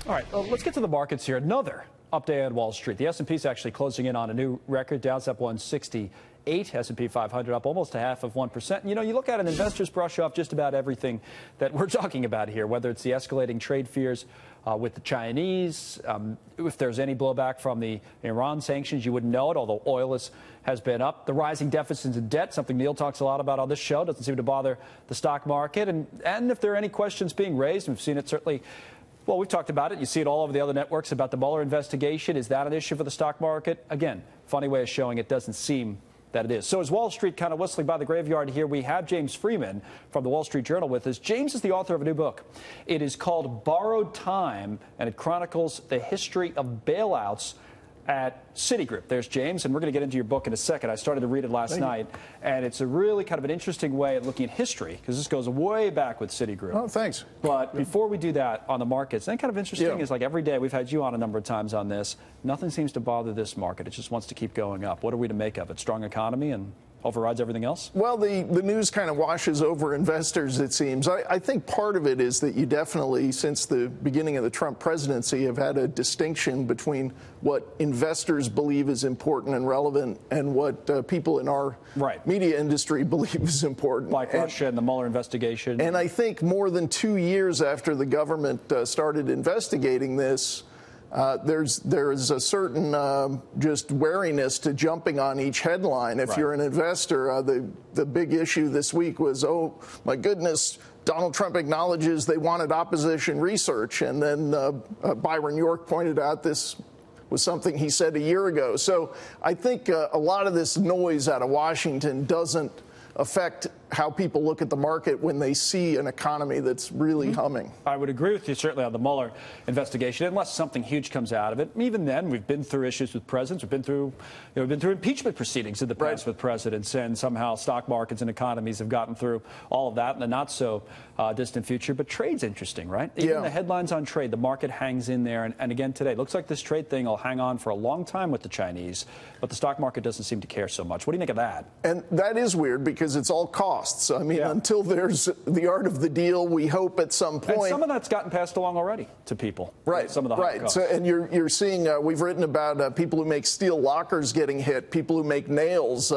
All right, well, let's get to the markets here. Another up day on Wall Street. The S&P is actually closing in on a new record. Dow's up 168. S&P 500 up almost 0.5%. You know, you look at it, investors brush off just about everything that we're talking about here, whether it's the escalating trade fears with the Chinese, if there's any blowback from the Iran sanctions, you wouldn't know it, although oil has been up. The rising deficits and debt, something Neil talks a lot about on this show, doesn't seem to bother the stock market. And if there are any questions being raised, we've seen it certainly. Well, we've talked about it. You see it all over the other networks about the Mueller investigation. Is that an issue for the stock market? Again, funny way of showing it doesn't seem that it is. So is Wall Street kind of whistling by the graveyard here? We have James Freeman from the Wall Street Journal with us. James is the author of a new book. It is called Borrowed Time, and it chronicles the history of bailouts at Citigroup. There's James, and we're going to get into your book in a second. I started to read it last night, and it's a really kind of an interesting way of looking at history, because this goes way back with Citigroup. Oh, thanks. But before we do that on the markets, and kind of interesting is like every day, we've had you on a number of times on this, nothing seems to bother this market. It just wants to keep going up. What are we to make of it? Strong economy and overrides everything else? Well, the news kind of washes over investors, it seems. I think part of it is that you definitely, since the beginning of the Trump presidency, have had a distinction between what investors believe is important and relevant and what people in our media industry believe is important. Like Russia and the Mueller investigation. And I think more than 2 years after the government started investigating this, there is a certain just wariness to jumping on each headline. If you're an investor, the big issue this week was, oh, my goodness, Donald Trump acknowledges they wanted opposition research. And then Byron York pointed out this was something he said a year ago. So I think a lot of this noise out of Washington doesn't affect how people look at the market when they see an economy that's really humming. I would agree with you certainly on the Mueller investigation, unless something huge comes out of it. Even then, we've been through issues with presidents. We've been through impeachment proceedings in the past with presidents, and somehow stock markets and economies have gotten through all of that in the not so distant future. But trade's interesting, right? Even the headlines on trade, the market hangs in there. And again, today, it looks like this trade thing will hang on for a long time with the Chinese, but the stock market doesn't seem to care so much. What do you think of that? And that is weird because it's all cost. I mean, until there's the art of the deal, we hope at some point. And some of that's gotten passed along already to people. Right. Some of the higher costs. So, and you're seeing, we've written about people who make steel lockers getting hit, people who make nails.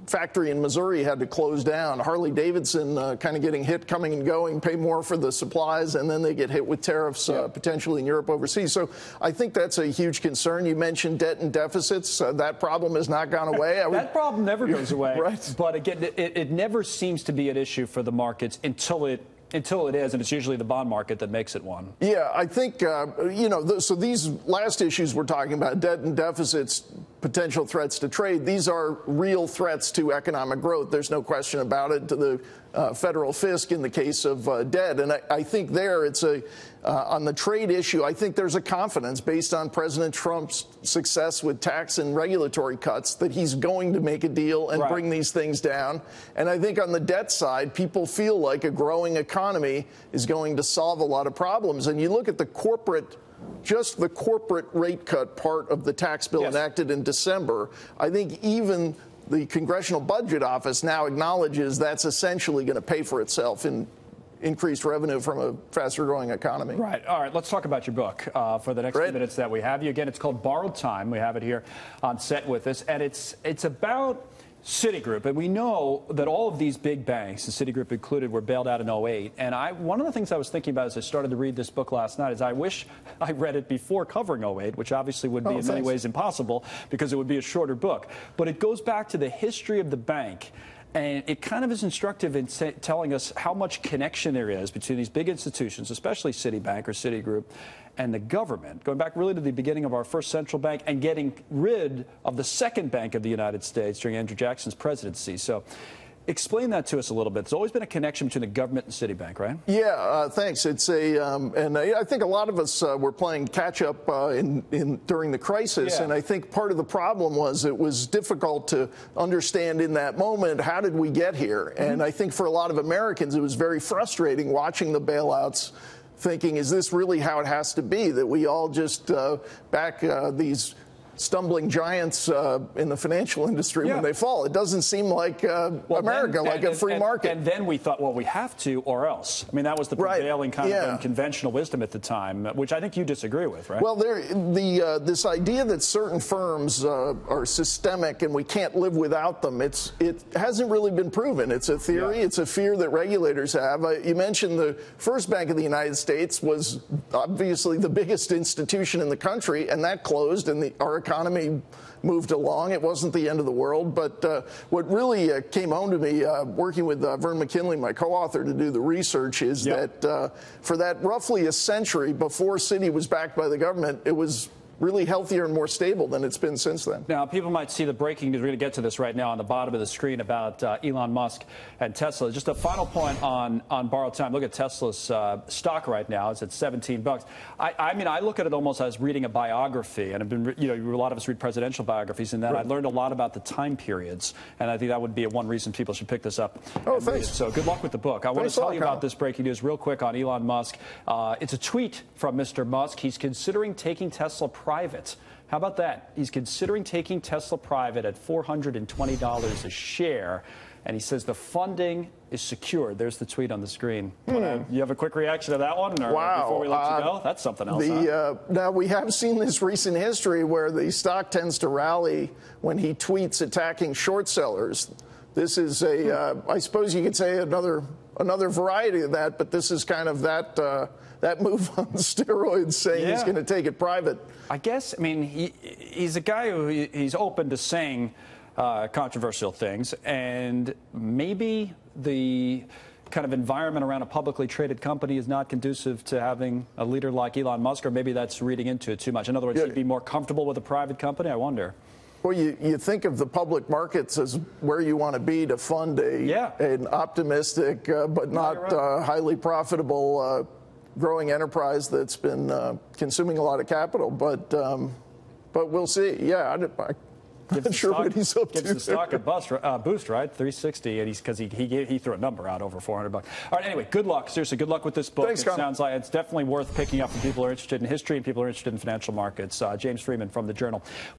Factory in Missouri had to close down. Harley Davidson kind of getting hit, coming and going, pay more for the supplies, and then they get hit with tariffs potentially in Europe overseas. So I think that's a huge concern. You mentioned debt and deficits. That problem has not gone away. That problem never goes away. But again, it never seems to be an issue for the markets until it is, and it's usually the bond market that makes it one. Yeah, I think, so these last issues we're talking about, debt and deficits, potential threats to trade, these are real threats to economic growth. There's no question about it, to the federal fisc in the case of debt. And I think there it's on the trade issue, I think there's a confidence based on President Trump's success with tax and regulatory cuts that he's going to make a deal and bring these things down. And I think on the debt side, people feel like a growing economy is going to solve a lot of problems. And you look at the corporate rate cut part of the tax bill enacted in December, I think even the Congressional Budget Office now acknowledges that's essentially going to pay for itself in increased revenue from a faster growing economy. Right. All right. Let's talk about your book for the next few minutes that we have you. Again, it's called Borrowed Time. We have it here on set with us. And it's about Citigroup. And we know that all of these big banks, and Citigroup included, were bailed out in 2008. And one of the things I was thinking about as I started to read this book last night is I wish I read it before covering 2008, which obviously would be in many ways impossible because it would be a shorter book. But it goes back to the history of the bank. And it kind of is instructive in telling us how much connection there is between these big institutions, especially Citibank or Citigroup, and the government, going back really to the beginning of our first central bank and getting rid of the second bank of the United States during Andrew Jackson's presidency. So explain that to us a little bit. There's always been a connection between the government and Citibank, right? Yeah, thanks. It's and I think a lot of us were playing catch up during the crisis, and I think part of the problem was it was difficult to understand in that moment, how did we get here? And I think for a lot of Americans, it was very frustrating watching the bailouts, thinking, is this really how it has to be, that we all just back these stumbling giants in the financial industry when they fall. It doesn't seem like America, like a free market. And then we thought, well, we have to or else. I mean, that was the prevailing kind of unconventional wisdom at the time, which I think you disagree with, right? Well, this idea that certain firms are systemic and we can't live without them, it hasn't really been proven. It's a theory. It's a fear that regulators have. You mentioned the First Bank of the United States was obviously the biggest institution in the country, and that closed, and our economy moved along. It wasn't the end of the world, but what really came home to me working with Vern McKinley, my co-author, to do the research is that for that roughly a century before Citi was backed by the government, it was really healthier and more stable than it's been since then. Now, people might see the breaking news. We're going to get to this right now on the bottom of the screen about Elon Musk and Tesla. Just a final point on borrowed time. Look at Tesla's stock right now. It's at $17. I mean, I look at it almost as reading a biography, and I've been, a lot of us read presidential biographies, and that I learned a lot about the time periods, and I think that would be one reason people should pick this up. Oh, thanks. So good luck with the book. I want to tell you about this breaking news real quick on Elon Musk. It's a tweet from Mr. Musk. He's considering taking Tesla private. How about that? He's considering taking Tesla private at $420 a share, and he says the funding is secured. There's the tweet on the screen. You have a quick reaction to that one, or before we let you go? That's something else. Now, we have seen this recent history where the stock tends to rally when he tweets attacking short sellers. This is I suppose you could say another variety of that, but this is kind of that move on steroids, saying he's going to take it private. I guess, I mean, he's a guy who he's open to saying controversial things, and maybe the kind of environment around a publicly traded company is not conducive to having a leader like Elon Musk, or maybe that's reading into it too much. In other words, he'd be more comfortable with a private company, I wonder. Well, you think of the public markets as where you want to be to fund an optimistic but not highly profitable growing enterprise that's been consuming a lot of capital. But we'll see. Yeah, I'm not sure what he's up to. Gives the stock a boost, right? 360, and because he threw a number out over $400. All right, anyway, good luck. Seriously, good luck with this book. Thanks, it sounds like it's definitely worth picking up for people who are interested in history and people who are interested in financial markets. James Freeman from the Journal.